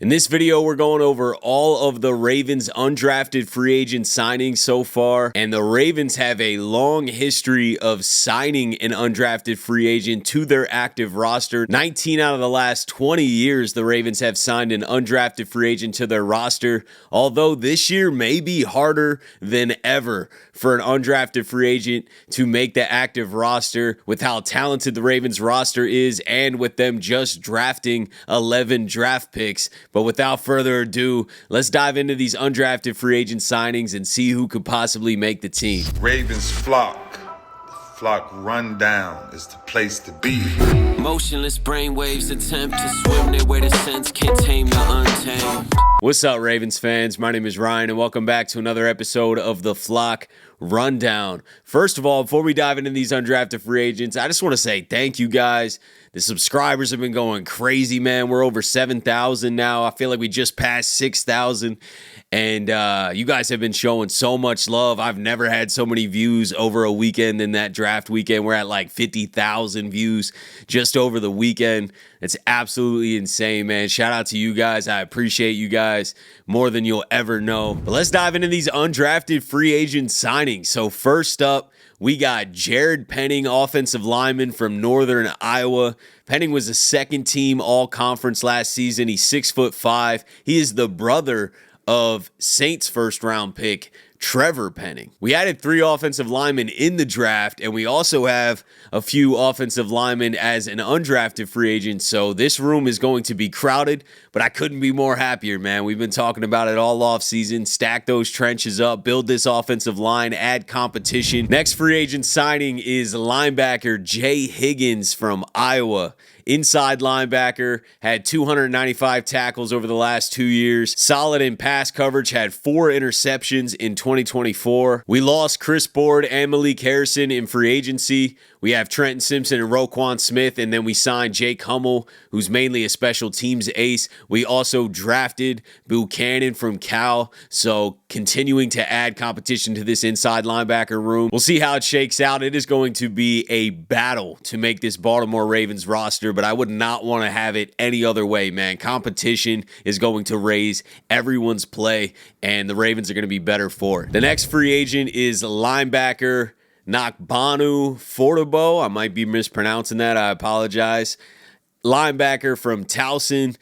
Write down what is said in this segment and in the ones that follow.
In this video, we're going over all of the Ravens undrafted free agent signings so far, and the Ravens have a long history of signing an undrafted free agent to their active roster. 19 out of the last 20 years, the Ravens have signed an undrafted free agent to their roster, although this year may be harder than ever for an undrafted free agent to make the active roster with how talented the Ravens roster is and with them just drafting 11 draft picks. But without further ado, let's dive into these undrafted free agent signings and see who could possibly make the team. Ravens flock. The flock rundown is the place to be. Motionless brainwaves attempt to swim their way to sense, can't tame the untamed. What's up, Ravens fans? My name is Ryan, and welcome back to another episode of the Flock Rundown. First of all, before we dive into these undrafted free agents, I just want to say thank you guys. The subscribers have been going crazy, man. We're over 7,000 now. I feel like we just passed 6,000. And you guys have been showing so much love. I've never had so many views over a weekend than that draft weekend. We're at like 50,000 views just over the weekend. It's absolutely insane, man. Shout out to you guys. I appreciate you guys more than you'll ever know. But let's dive into these undrafted free agent signings. So first up, we got Jared Penning, offensive lineman from Northern Iowa. Penning was a second-team all-conference last season. He's 6'5". He is the brother of Saints first-round pick Trevor Penning. We added 3 offensive linemen in the draft, and we also have a few offensive linemen as an undrafted free agent, so this room is going to be crowded, but I couldn't be more happier, man. We've been talking about it all offseason. Stack those trenches up, build this offensive line, add competition. Next free agent signing is linebacker Jay Higgins from Iowa. Inside linebacker, had 295 tackles over the last 2 years. Solid in pass coverage, had 4 interceptions in 2024. We lost Chris Board and Malik Harrison in free agency. We have Trenton Simpson and Roquan Smith, and then we signed Jake Hummel, who's mainly a special teams ace. We also drafted Buchanan from Cal, so continuing to add competition to this inside linebacker room. We'll see how it shakes out. It is going to be a battle to make this Baltimore Ravens roster, but I would not want to have it any other way, man. Competition is going to raise everyone's play, and the Ravens are going to be better for it. The next free agent is linebacker Nakbanu Fortabo. I might be mispronouncing that. I apologize. Linebacker from Towson.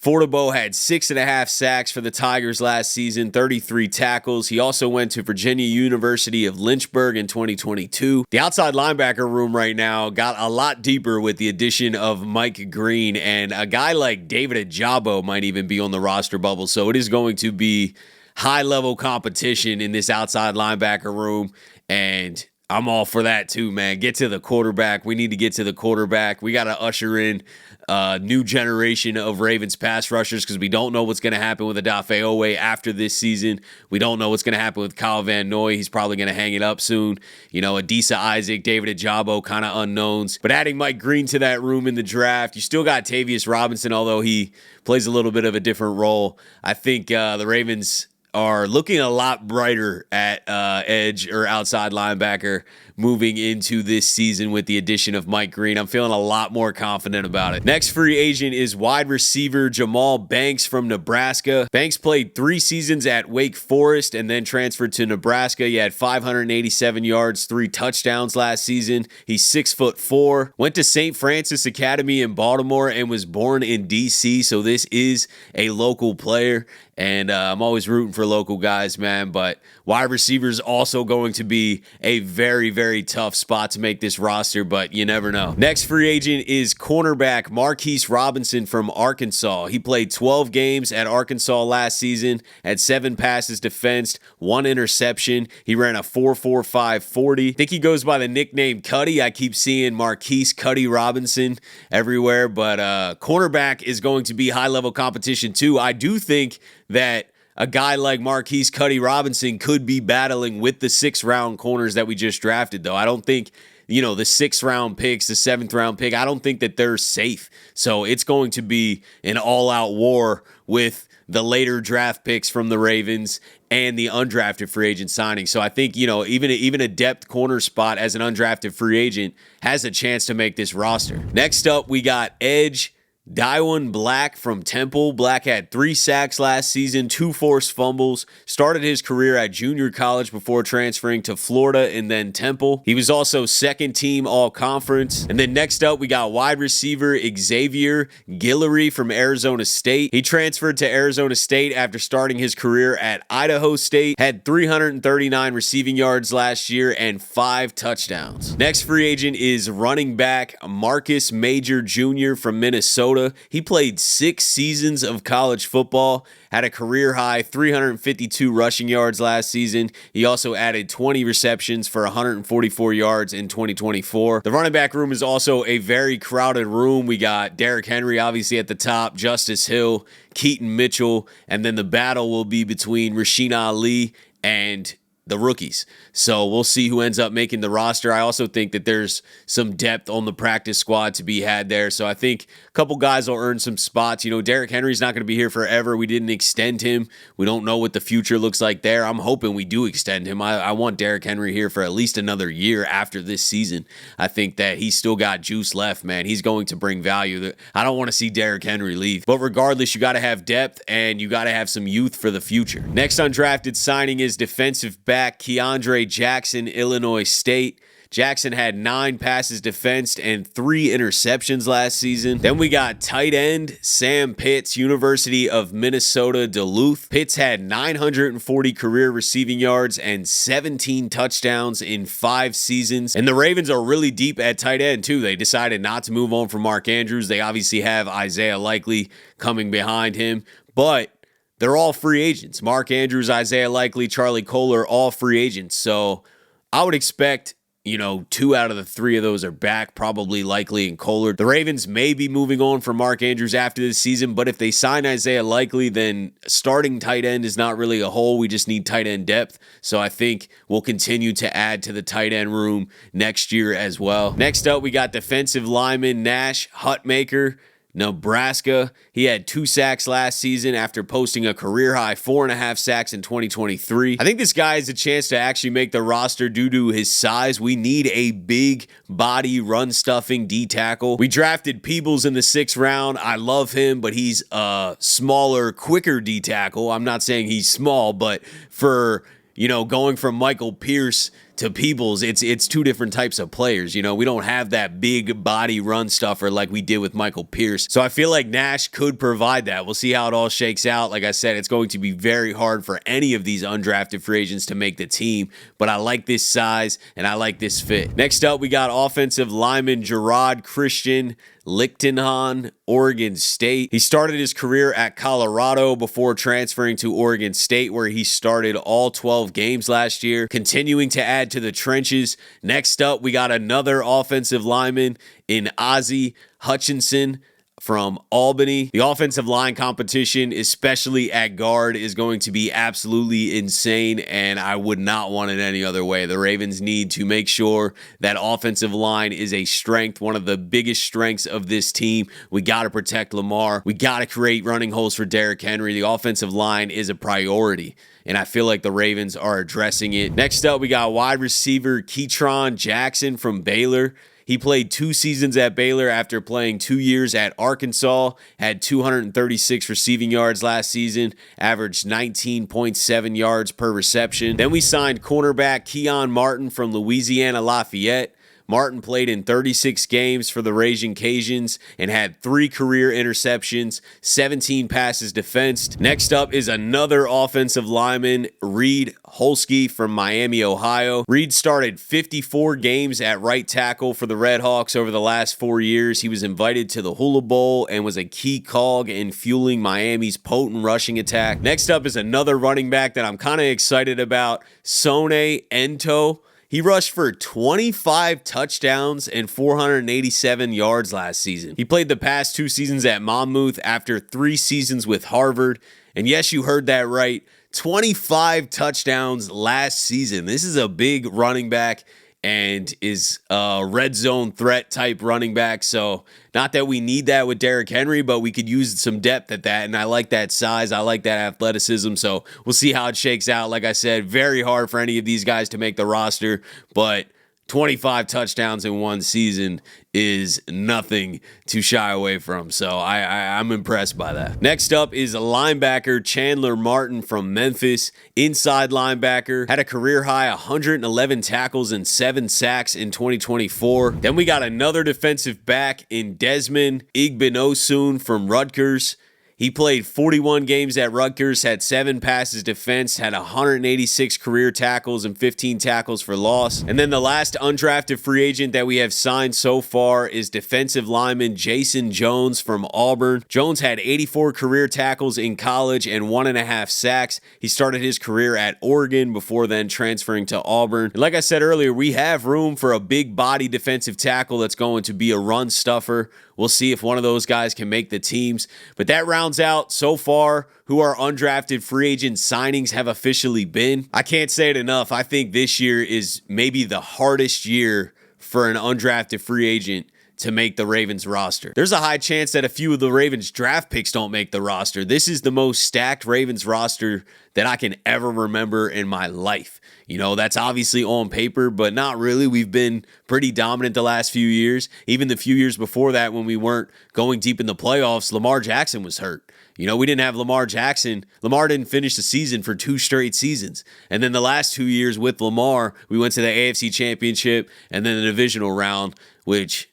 Fortabo had 6.5 sacks for the Tigers last season, 33 tackles. He also went to Virginia University of Lynchburg in 2022. The outside linebacker room right now got a lot deeper with the addition of Mike Green, and a guy like David Ajabo might even be on the roster bubble. So it is going to be high-level competition in this outside linebacker room, and I'm all for that too, man. Get to the quarterback. We need to get to the quarterback. We got to usher in a new generation of Ravens pass rushers because we don't know what's going to happen with Odafe Owe after this season. We don't know what's going to happen with Kyle Van Noy. He's probably going to hang it up soon. You know, Adisa Isaac, David Ajabo, kind of unknowns. But adding Mike Green to that room in the draft, you still got Tavius Robinson, although he plays a little bit of a different role. I think the Ravens are looking a lot brighter at edge or outside linebacker moving into this season with the addition of Mike Green. I'm feeling a lot more confident about it. Next free agent is wide receiver Jamal Banks from Nebraska. Banks played 3 seasons at Wake Forest and then transferred to Nebraska. He had 587 yards, 3 touchdowns last season. He's 6'4". Went to St. Francis Academy in Baltimore and was born in D.C., so this is a local player. And I'm always rooting for local guys, man. But wide receiver is also going to be a very, very tough spot to make this roster, but you never know. Next free agent is cornerback Marquise Robinson from Arkansas. He played 12 games at Arkansas last season, had 7 passes defensed, 1 interception. He ran a 4.45 40. I think he goes by the nickname Cuddy. I keep seeing Marquise Cuddy Robinson everywhere, but cornerback is going to be high-level competition too. I do think that a guy like Marquise Cuddy Robinson could be battling with the 6th-round corners that we just drafted, though. I don't think, the 6th-round picks, the 7th-round pick, I don't think that they're safe. So it's going to be an all-out war with the later draft picks from the Ravens and the undrafted free agent signing. So I think, even a depth corner spot as an undrafted free agent has a chance to make this roster. Next up, we got edge Daiwan Black from Temple. Black had 3 sacks last season, 2 forced fumbles, started his career at junior college before transferring to Florida and then Temple. He was also second team all-conference. And then next up, we got wide receiver Xavier Guillory from Arizona State. He transferred to Arizona State after starting his career at Idaho State, had 339 receiving yards last year and 5 touchdowns. Next free agent is running back Marcus Major Jr. from Minnesota. He played 6 seasons of college football, had a career-high 352 rushing yards last season. He also added 20 receptions for 144 yards in 2024. The running back room is also a very crowded room. We got Derrick Henry obviously at the top, Justice Hill, Keaton Mitchell, and then the battle will be between Rasheen Ali and the rookies. So we'll see who ends up making the roster. I also think that there's some depth on the practice squad to be had there. So I think a couple guys will earn some spots. You know, Derrick Henry's not going to be here forever. We didn't extend him. We don't know what the future looks like there. I'm hoping we do extend him. I want Derrick Henry here for at least another year after this season. I think that he's still got juice left, man. He's going to bring value. I don't want to see Derrick Henry leave. But regardless, you got to have depth and you got to have some youth for the future. Next undrafted signing is defensive back Keandre Jackson, Illinois State. Jackson had 9 passes defensed and 3 interceptions last season. Then we got tight end Sam Pitts, University of Minnesota Duluth. Pitts had 940 career receiving yards and 17 touchdowns in 5 seasons. And the Ravens are really deep at tight end too. They decided not to move on from Mark Andrews. They obviously have Isaiah Likely coming behind him, but they're all free agents. Mark Andrews, Isaiah Likely, Charlie Kohler, all free agents. So I would expect, 2 out of the 3 of those are back, probably Likely and Kohler. The Ravens may be moving on from Mark Andrews after this season, but if they sign Isaiah Likely, then starting tight end is not really a hole. We just need tight end depth. So I think we'll continue to add to the tight end room next year as well. Next up, we got defensive lineman Nash Hutmaker, Nebraska. He had 2 sacks last season after posting a career-high 4.5 sacks in 2023. I think this guy has a chance to actually make the roster due to his size. We need a big body run-stuffing D-tackle. We drafted Peebles in the 6th round. I love him, but he's a smaller, quicker D-tackle. I'm not saying he's small, but for, going from Michael Pierce to Peebles, it's 2 different types of players. We don't have that big body run stuffer like we did with Michael Pierce. So I feel like Nash could provide that. We'll see how it all shakes out. Like I said, it's going to be very hard for any of these undrafted free agents to make the team, but I like this size and I like this fit. Next up, we got offensive lineman Gerard Christian Lichtenhahn, Oregon State. He started his career at Colorado before transferring to Oregon State, where he started all 12 games last year, continuing to add to the trenches. Next up, we got another offensive lineman in Ozzie Hutchinson from Albany. The offensive line competition, especially at guard, is going to be absolutely insane, and I would not want it any other way. The Ravens need to make sure that offensive line is a strength, one of the biggest strengths of this team. We got to protect Lamar. We got to create running holes for Derrick Henry. The offensive line is a priority, and I feel like the Ravens are addressing it. Next up, we got wide receiver Ketron Jackson from Baylor. He played 2 seasons at Baylor after playing 2 years at Arkansas, had 236 receiving yards last season, averaged 19.7 yards per reception. Then we signed cornerback Keon Martin from Louisiana Lafayette. Martin played in 36 games for the Raging Cajuns and had 3 career interceptions, 17 passes defensed. Next up is another offensive lineman, Reed Holsky from Miami, Ohio. Reed started 54 games at right tackle for the Redhawks over the last 4 years. He was invited to the Hula Bowl and was a key cog in fueling Miami's potent rushing attack. Next up is another running back that I'm kind of excited about, Sone Ento. He rushed for 25 touchdowns and 487 yards last season. He played the past 2 seasons at Monmouth after 3 seasons with Harvard. And yes, you heard that right. 25 touchdowns last season. This is a big running back and is a red zone threat type running back. So not that we need that with Derrick Henry, but we could use some depth at that. And I like that size. I like that athleticism. So we'll see how it shakes out. Like I said, very hard for any of these guys to make the roster, but 25 touchdowns in one season is nothing to shy away from. So I'm impressed by that. Next up is a linebacker, Chandler Martin from Memphis. Inside linebacker, had a career high 111 tackles and 7 sacks in 2024. Then we got another defensive back in Desmond Igbinosun from Rutgers. He played 41 games at Rutgers, had 7 passes defensed, had 186 career tackles and 15 tackles for loss. And then the last undrafted free agent that we have signed so far is defensive lineman Jason Jones from Auburn. Jones had 84 career tackles in college and 1.5 sacks. He started his career at Oregon before then transferring to Auburn. And like I said earlier, we have room for a big body defensive tackle that's going to be a run stuffer. We'll see if one of those guys can make the teams. But that rounds out so far who our undrafted free agent signings have officially been. I can't say it enough. I think this year is maybe the hardest year for an undrafted free agent to make the Ravens roster. There's a high chance that a few of the Ravens draft picks don't make the roster. This is the most stacked Ravens roster that I can ever remember in my life. You know, that's obviously on paper, but not really. We've been pretty dominant the last few years. Even the few years before that, when we weren't going deep in the playoffs, Lamar Jackson was hurt. You know, we didn't have Lamar Jackson. Lamar didn't finish the season for 2 straight seasons. And then the last 2 years with Lamar, we went to the AFC Championship and then the divisional round, which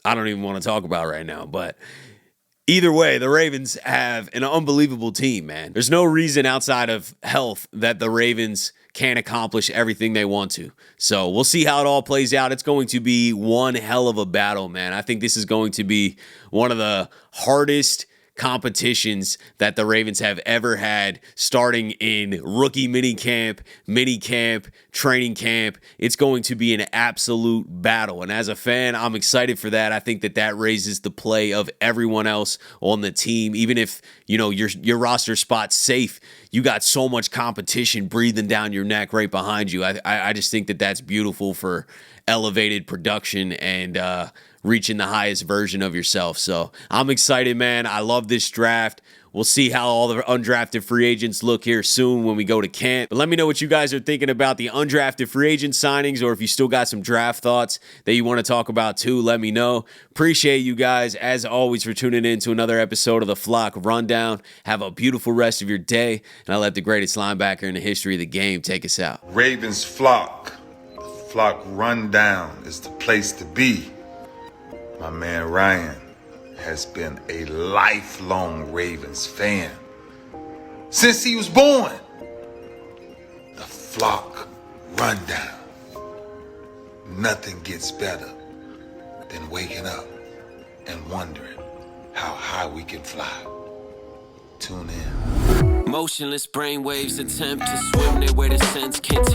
I don't even want to talk about right now. But either way, the Ravens have an unbelievable team, man. There's no reason outside of health that the Ravens can't accomplish everything they want to. So we'll see how it all plays out. It's going to be one hell of a battle, man. I think this is going to be one of the hardest competitions that the Ravens have ever had, starting in rookie minicamp, training camp. It's going to be an absolute battle. And as a fan, I'm excited for that. I think that raises the play of everyone else on the team. Even if, you know, your roster spot's safe, you got so much competition breathing down your neck right behind you. I just think that's beautiful for elevated production and reaching the highest version of yourself. So I'm excited, man. I love this draft. We'll see how all the undrafted free agents look here soon when we go to camp. But let me know what you guys are thinking about the undrafted free agent signings, or if you still got some draft thoughts that you want to talk about too, let me know. Appreciate you guys, as always, for tuning in to another episode of the Flock Rundown. Have a beautiful rest of your day, and I'll let the greatest linebacker in the history of the game take us out. Ravens Flock. The Flock Rundown is the place to be. My man Ryan has been a lifelong Ravens fan since he was born. The Flock Rundown. Nothing gets better than waking up and wondering how high we can fly. Tune in. Motionless brainwaves attempt to swim their way to sense, can't